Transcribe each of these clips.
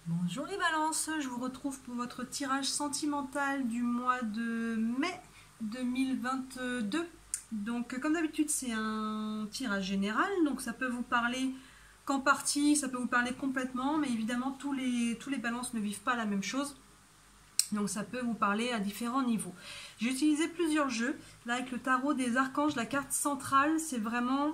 Bonjour les balances, je vous retrouve pour votre tirage sentimental du mois de mai 2022. Donc comme d'habitude c'est un tirage général, donc ça peut vous parler qu'en partie, ça peut vous parler complètement, mais évidemment tous les balances ne vivent pas la même chose. Donc ça peut vous parler à différents niveaux. J'ai utilisé plusieurs jeux. Là avec le tarot des archanges, la carte centrale c'est vraiment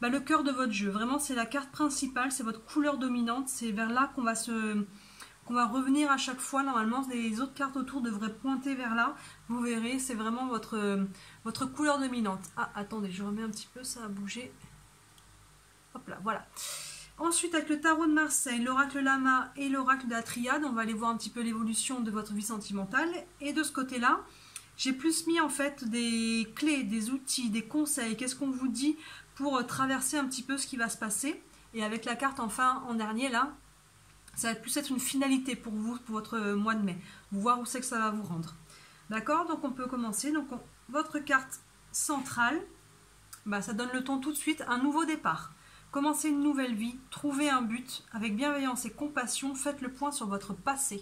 le cœur de votre jeu. Vraiment c'est la carte principale, c'est votre couleur dominante. C'est vers là qu'on va revenir à chaque fois. Normalement les autres cartes autour devraient pointer vers là. Vous verrez, c'est vraiment votre couleur dominante. Ah attendez, je remets un petit peu, ça a bougé. Hop là, voilà. Ensuite, avec le tarot de Marseille, l'oracle Lama et l'oracle de la Triade, on va aller voir un petit peu l'évolution de votre vie sentimentale. Et de ce côté-là, j'ai plus mis en fait des clés, des outils, des conseils. Qu'est-ce qu'on vous dit pour traverser un petit peu ce qui va se passer. Et avec la carte enfin en dernier là, ça va plus être une finalité pour vous, pour votre mois de mai. Vous voir où c'est que ça va vous rendre. D'accord? Donc on peut commencer. Donc votre carte centrale, ça donne le ton tout de suite, un nouveau départ. Commencez une nouvelle vie, trouvez un but, avec bienveillance et compassion, faites le point sur votre passé.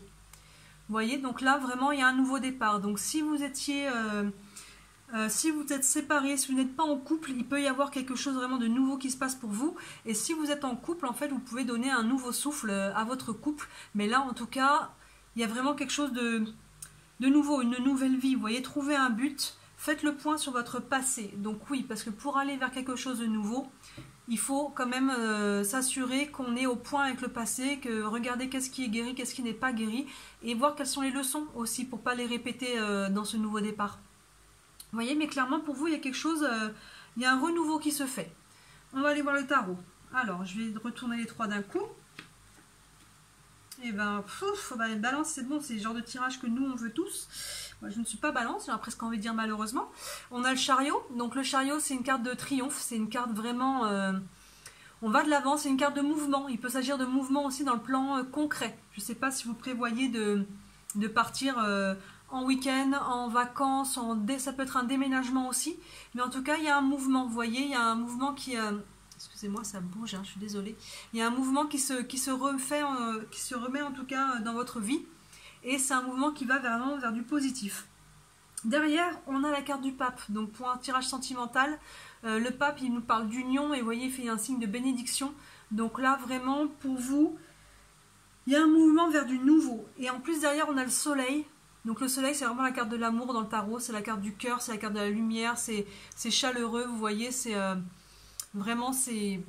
Vous voyez, donc là, vraiment, il y a un nouveau départ. Donc si vous étiez... si vous êtes séparés, si vous n'êtes pas en couple, il peut y avoir quelque chose vraiment de nouveau qui se passe pour vous. Et si vous êtes en couple, en fait, vous pouvez donner un nouveau souffle à votre couple. Mais là, en tout cas, il y a vraiment quelque chose de nouveau, une nouvelle vie. Vous voyez, trouvez un but, faites le point sur votre passé. Donc oui, parce que pour aller vers quelque chose de nouveau, il faut quand même s'assurer qu'on est au point avec le passé, que regarder qu'est-ce qui est guéri, qu'est-ce qui n'est pas guéri, et voir quelles sont les leçons aussi pour ne pas les répéter dans ce nouveau départ. Vous voyez, mais clairement pour vous, il y a quelque chose, il y a un renouveau qui se fait. On va aller voir le tarot. Alors, je vais retourner les trois d'un coup. Et balance, c'est bon, c'est le genre de tirage que nous, on veut tous. Moi, je ne suis pas balance, j'ai presque envie de dire malheureusement. On a le chariot. Donc le chariot, c'est une carte de triomphe. C'est une carte vraiment... on va de l'avant, c'est une carte de mouvement. Il peut s'agir de mouvement aussi dans le plan concret. Je ne sais pas si vous prévoyez de partir en week-end, en vacances, ça peut être un déménagement aussi. Mais en tout cas, il y a un mouvement. Vous voyez, il y a un mouvement qui... excusez-moi, ça bouge, hein, je suis désolée. Il y a un mouvement qui se remet en tout cas dans votre vie. Et c'est un mouvement qui va vraiment vers du positif. Derrière, on a la carte du pape. Donc pour un tirage sentimental, le pape, il nous parle d'union. Et vous voyez, il fait un signe de bénédiction. Donc là, vraiment, pour vous, il y a un mouvement vers du nouveau. Et en plus, derrière, on a le soleil. Donc le soleil, c'est vraiment la carte de l'amour dans le tarot. C'est la carte du cœur, c'est la carte de la lumière. C'est chaleureux, vous voyez, c'est... vraiment, c'est...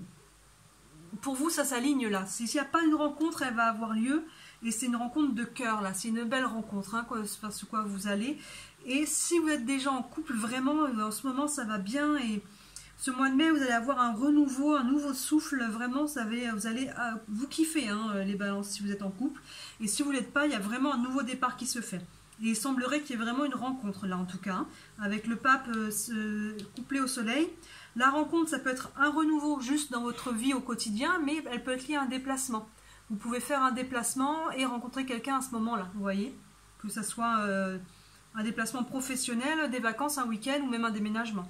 Pour vous, ça s'aligne là. S'il n'y a pas une rencontre, elle va avoir lieu. Et c'est une rencontre de cœur là. C'est une belle rencontre, hein, ce quoi vous allez. Et si vous êtes déjà en couple, vraiment, en ce moment, ça va bien. Et ce mois de mai, vous allez avoir un renouveau, un nouveau souffle. Vraiment, vous allez vous kiffer, hein, les balances, si vous êtes en couple. Et si vous ne l'êtes pas, il y a vraiment un nouveau départ qui se fait. Et il semblerait qu'il y ait vraiment une rencontre là, en tout cas, hein, avec le pape couplé au soleil. La rencontre, ça peut être un renouveau juste dans votre vie au quotidien, mais elle peut être liée à un déplacement. Vous pouvez faire un déplacement et rencontrer quelqu'un à ce moment-là, vous voyez. Que ce soit un déplacement professionnel, des vacances, un week-end ou même un déménagement.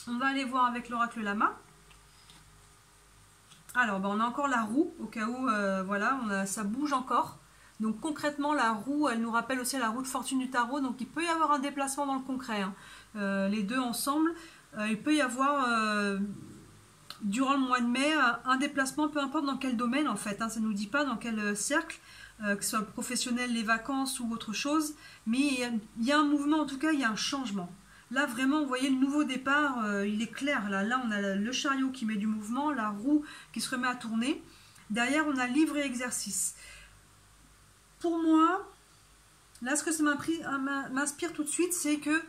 On va aller voir avec l'oracle Lama. Alors, on a encore la roue, au cas où, voilà, ça bouge encore. Donc concrètement, la roue, elle nous rappelle aussi la roue de fortune du tarot. Donc il peut y avoir un déplacement dans le concret, hein. Les deux ensemble. Il peut y avoir, durant le mois de mai, un déplacement, peu importe dans quel domaine en fait, hein, ça ne nous dit pas dans quel cercle, que ce soit professionnel, les vacances ou autre chose, mais il y a un mouvement, en tout cas il y a un changement. Là vraiment, vous voyez le nouveau départ, il est clair, là on a le chariot qui met du mouvement, la roue qui se remet à tourner, derrière on a livre et exercice. Pour moi, là ce que ça m'inspire tout de suite, c'est que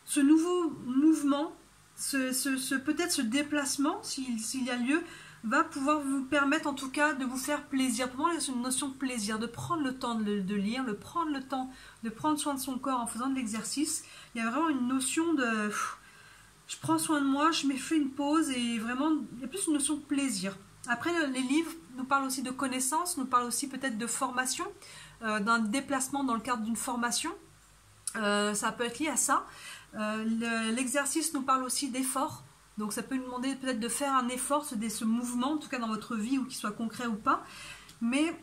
ce nouveau mouvement, peut-être ce déplacement, s'il y a lieu, va pouvoir vous permettre en tout cas de vous faire plaisir. Pour moi, c'est une notion de plaisir, de prendre le temps de lire, de prendre le temps de prendre soin de son corps en faisant de l'exercice. Il y a vraiment une notion de... je prends soin de moi, je me fais une pause et vraiment, il y a plus une notion de plaisir. Après, les livres nous parlent aussi de connaissances, nous parlent aussi peut-être de formation, d'un déplacement dans le cadre d'une formation. Ça peut être lié à ça. L'exercice nous parle aussi d'effort. Donc ça peut nous demander peut-être de faire un effort, ce mouvement, en tout cas dans votre vie, ou qu'il soit concret ou pas. Mais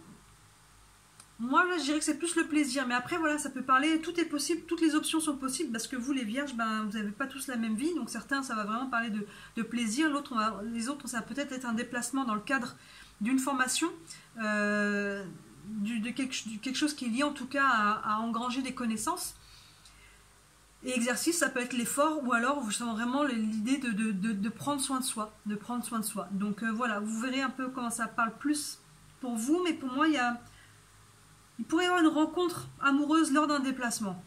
Moi, là, je dirais que c'est plus le plaisir. Mais après, voilà, ça peut parler, tout est possible, toutes les options sont possibles parce que vous, les vierges, ben, vous n'avez pas tous la même vie. Donc certains, ça va vraiment parler de plaisir. Les autres, ça va peut-être être un déplacement dans le cadre d'une formation, de quelque chose qui est lié en tout cas à engranger des connaissances. Et exercice, ça peut être l'effort ou alors vraiment l'idée de prendre soin de soi. De prendre soin de soi. Donc voilà, vous verrez un peu comment ça parle plus pour vous. Mais pour moi, il pourrait y avoir une rencontre amoureuse lors d'un déplacement.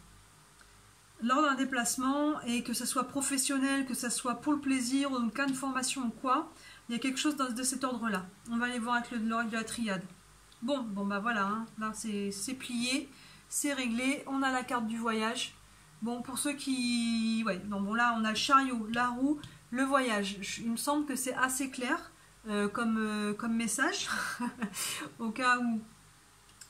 Lors d'un déplacement, et que ce soit professionnel, que ce soit pour le plaisir, ou dans le cas de formation ou quoi, il y a quelque chose de cet ordre-là. On va aller voir avec l'oracle de la triade. Bon bah voilà, hein. Là c'est plié, c'est réglé, on a la carte du voyage. Bon, pour ceux qui... Ouais, donc bon là on a le chariot, la roue, le voyage. Il me semble que c'est assez clair comme message, au cas où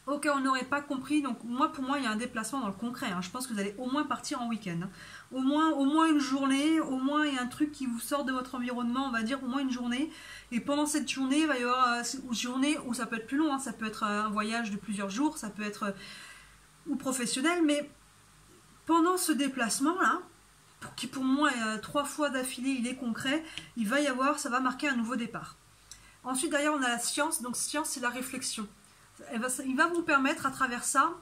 on n'aurait pas compris. Donc pour moi il y a un déplacement dans le concret, hein. Je pense que vous allez au moins partir en week-end, hein. Au moins une journée, au moins il y a un truc qui vous sort de votre environnement, on va dire au moins une journée. Et pendant cette journée, il va y avoir une journée où ça peut être plus long, hein. Ça peut être un voyage de plusieurs jours, ça peut être ou professionnel, mais pendant ce déplacement là, qui pour moi 3 fois d'affilée il est concret, ça va marquer un nouveau départ. Ensuite derrière on a la science, donc science c'est la réflexion. Il va vous permettre à travers ça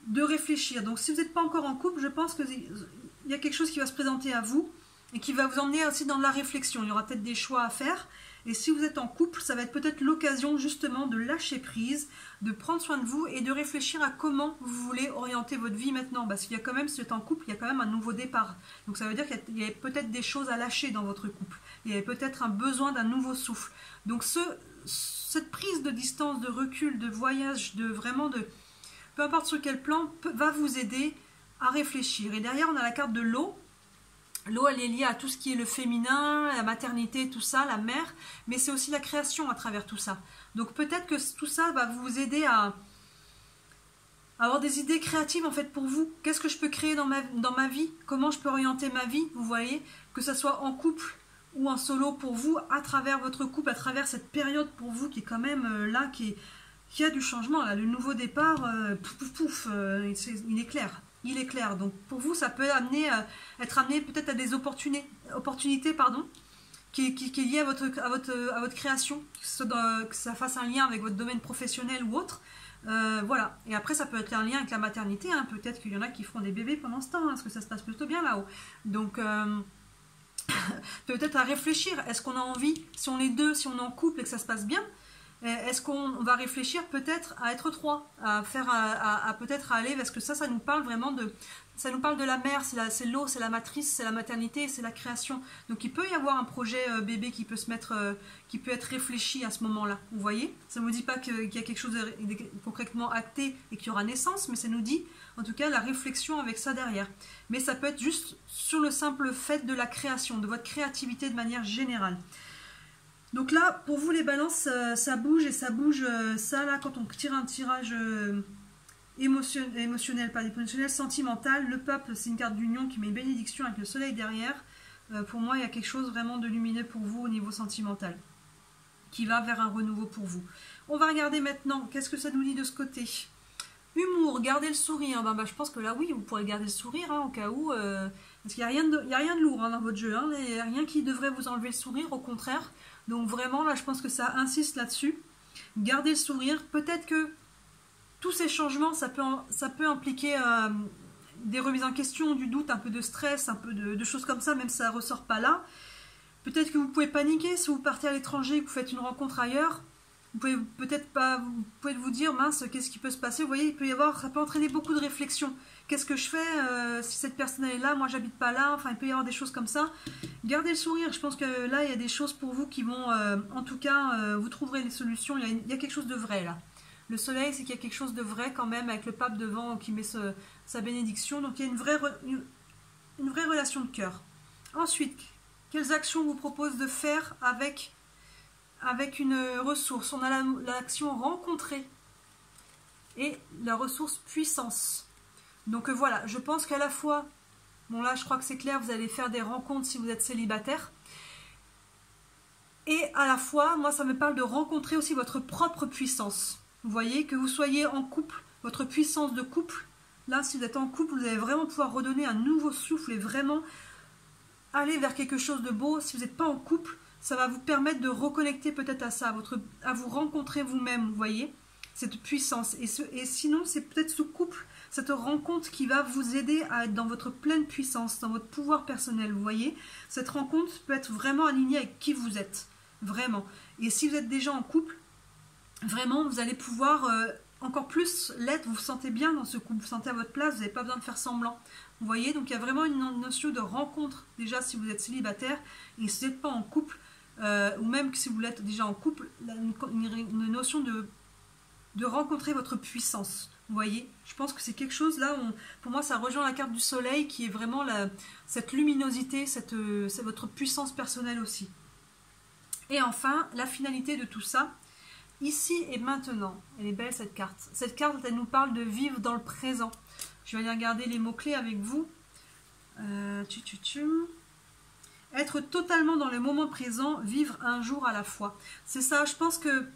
de réfléchir. Donc si vous n'êtes pas encore en couple, je pense qu'il y a quelque chose qui va se présenter à vous et qui va vous emmener aussi dans la réflexion. Il y aura peut-être des choix à faire. Et si vous êtes en couple, ça va être peut-être l'occasion justement de lâcher prise, de prendre soin de vous et de réfléchir à comment vous voulez orienter votre vie maintenant. Parce qu'il y a quand même, si vous êtes en couple, il y a quand même un nouveau départ. Donc ça veut dire qu'il y a peut-être des choses à lâcher dans votre couple. Il y a peut-être un besoin d'un nouveau souffle. Donc cette prise de distance, de recul, de voyage, peu importe sur quel plan, va vous aider à réfléchir. Et derrière, on a la carte de l'eau. L'eau, elle est liée à tout ce qui est le féminin, la maternité, tout ça, la mère, mais c'est aussi la création à travers tout ça. Donc peut-être que tout ça va vous aider à avoir des idées créatives en fait pour vous. Qu'est-ce que je peux créer dans ma vie? Comment je peux orienter ma vie? Vous voyez, que ce soit en couple ou en solo pour vous, à travers votre couple, à travers cette période pour vous qui est quand même là, qui a du changement, là, le nouveau départ, il est clair. Il est clair. Donc pour vous, ça peut être amené peut-être à des opportunités, qui est liée à votre création, que ça fasse un lien avec votre domaine professionnel ou autre. Voilà. Et après, ça peut être un lien avec la maternité, hein. Peut-être qu'il y en a qui feront des bébés pendant ce temps, hein, parce que ça se passe plutôt bien là-haut. Donc peut-être à réfléchir. Est-ce qu'on a envie, si on est deux, si on est en couple et que ça se passe bien, est-ce qu'on va réfléchir peut-être à être 3, peut-être à aller, parce que ça nous parle vraiment ça nous parle de la mère, c'est l'eau, c'est la matrice, c'est la maternité, c'est la création. Donc il peut y avoir un projet bébé qui peut qui peut être réfléchi à ce moment-là. Vous voyez, ça ne nous dit pas qu'il y a quelque chose de concrètement acté et qu'il y aura naissance, mais ça nous dit en tout cas la réflexion avec ça derrière. Mais ça peut être juste sur le simple fait de la création, de votre créativité de manière générale. Donc là, pour vous les balances, ça bouge et ça bouge. Ça là, quand on tire un tirage émotionnel, pas émotionnel, sentimental, le pape, c'est une carte d'union qui met une bénédiction avec le soleil derrière. Pour moi, il y a quelque chose vraiment de lumineux pour vous au niveau sentimental, qui va vers un renouveau pour vous. On va regarder maintenant, qu'est-ce que ça nous dit de ce côté? Humour, gardez le sourire. Je pense que là, oui, vous pourrez garder le sourire, hein, au cas où. Parce qu'il n'y a rien de lourd, hein, dans votre jeu. Hein, il n'y a rien qui devrait vous enlever le sourire, au contraire. Donc vraiment, là, je pense que ça insiste là-dessus. Gardez le sourire. Peut-être que tous ces changements, ça peut impliquer des remises en question, du doute, un peu de stress, un peu de choses comme ça, même si ça ne ressort pas là. Peut-être que vous pouvez paniquer si vous partez à l'étranger, que vous faites une rencontre ailleurs. Vous pouvez peut-être pas, vous pouvez vous dire, mince, qu'est-ce qui peut se passer? Vous voyez, ça peut entraîner beaucoup de réflexion. Qu'est-ce que je fais si cette personne est là, moi j'habite pas là, enfin il peut y avoir des choses comme ça. Gardez le sourire, je pense que là il y a des choses pour vous qui vont, en tout cas, vous trouverez les solutions, il y a quelque chose de vrai là. Le soleil, c'est qu'il y a quelque chose de vrai quand même, avec le pape devant qui met sa bénédiction, donc il y a une vraie relation de cœur. Ensuite, quelles actions vous propose de faire avec une ressource? On a l'action rencontrer et la ressource puissance. Donc voilà, je pense qu'à la fois, bon là je crois que c'est clair, vous allez faire des rencontres si vous êtes célibataire. Et à la fois, moi ça me parle de rencontrer aussi votre propre puissance. Vous voyez, que vous soyez en couple, votre puissance de couple, là, si vous êtes en couple, vous allez vraiment pouvoir redonner un nouveau souffle et vraiment aller vers quelque chose de beau. Si vous n'êtes pas en couple, ça va vous permettre de reconnecter peut-être à ça, à vous rencontrer vous-même, vous voyez, cette puissance. Et sinon, c'est peut-être ce couple, cette rencontre qui va vous aider à être dans votre pleine puissance, dans votre pouvoir personnel, vous voyez. Cette rencontre peut être vraiment alignée avec qui vous êtes, vraiment. Et si vous êtes déjà en couple, vraiment, vous allez pouvoir encore plus l'être, vous vous sentez bien dans ce couple, vous vous sentez à votre place, vous n'avez pas besoin de faire semblant. Vous voyez, donc il y a vraiment une notion de rencontre, déjà si vous êtes célibataire, et si vous n'êtes pas en couple, ou même si vous l'êtes déjà en couple, une notion de rencontrer votre puissance. Vous voyez, je pense que c'est quelque chose là, pour moi ça rejoint la carte du soleil qui est vraiment cette luminosité, c'est votre puissance personnelle aussi. Et enfin, la finalité de tout ça, ici et maintenant. Elle est belle cette carte. Cette carte, elle nous parle de vivre dans le présent. Je vais aller regarder les mots-clés avec vous. Être totalement dans le moment présent, vivre un jour à la fois. C'est ça, je pense que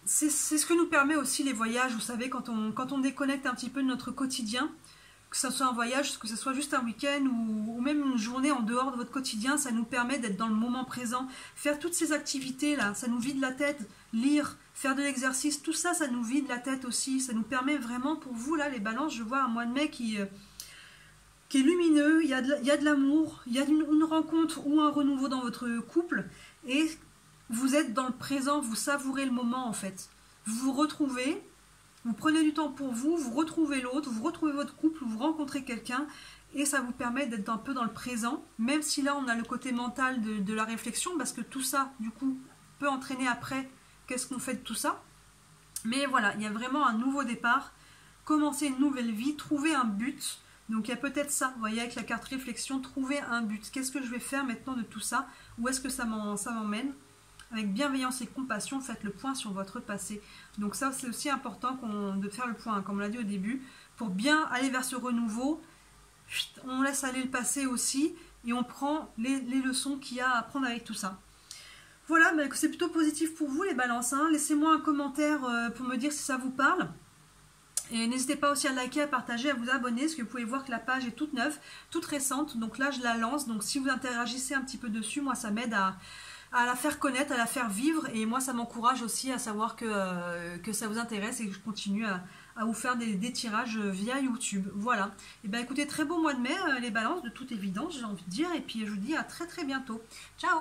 c'est ce que nous permet aussi les voyages, vous savez, quand on déconnecte un petit peu de notre quotidien, que ce soit un voyage, que ce soit juste un week-end ou même une journée en dehors de votre quotidien, ça nous permet d'être dans le moment présent. Faire toutes ces activités-là, ça nous vide la tête. Lire, faire de l'exercice, tout ça, ça nous vide la tête aussi. Ça nous permet vraiment, pour vous, là, les balances, je vois un mois de mai qui est lumineux, il y a de l'amour, il y a une rencontre ou un renouveau dans votre couple, et vous êtes dans le présent, vous savourez le moment en fait. Vous vous retrouvez, vous prenez du temps pour vous, vous retrouvez l'autre, vous retrouvez votre couple, vous rencontrez quelqu'un, et ça vous permet d'être un peu dans le présent, même si là on a le côté mental de la réflexion, parce que tout ça, du coup, peut entraîner après, qu'est-ce qu'on fait de tout ça. Mais voilà, il y a vraiment un nouveau départ, commencer une nouvelle vie, trouver un but. Donc il y a peut-être ça, vous voyez, avec la carte réflexion, trouver un but. Qu'est-ce que je vais faire maintenant de tout ça? Où est-ce que ça m'emmène? Avec bienveillance et compassion, faites le point sur votre passé. Donc ça, c'est aussi important de faire le point, comme on l'a dit au début, pour bien aller vers ce renouveau. On laisse aller le passé aussi, et on prend les leçons qu'il y a à prendre avec tout ça. Voilà, c'est plutôt positif pour vous les balances. Hein. Laissez-moi un commentaire pour me dire si ça vous parle. Et n'hésitez pas aussi à liker, à partager, à vous abonner, parce que vous pouvez voir que la page est toute neuve, toute récente. Donc là, je la lance. Donc si vous interagissez un petit peu dessus, moi, ça m'aide à la faire connaître, à la faire vivre. Et moi, ça m'encourage aussi à savoir que ça vous intéresse et que je continue à vous faire des tirages via YouTube. Voilà. Et bien écoutez, très beau mois de mai, les balances, de toute évidence, j'ai envie de dire. Et puis je vous dis à très très bientôt. Ciao!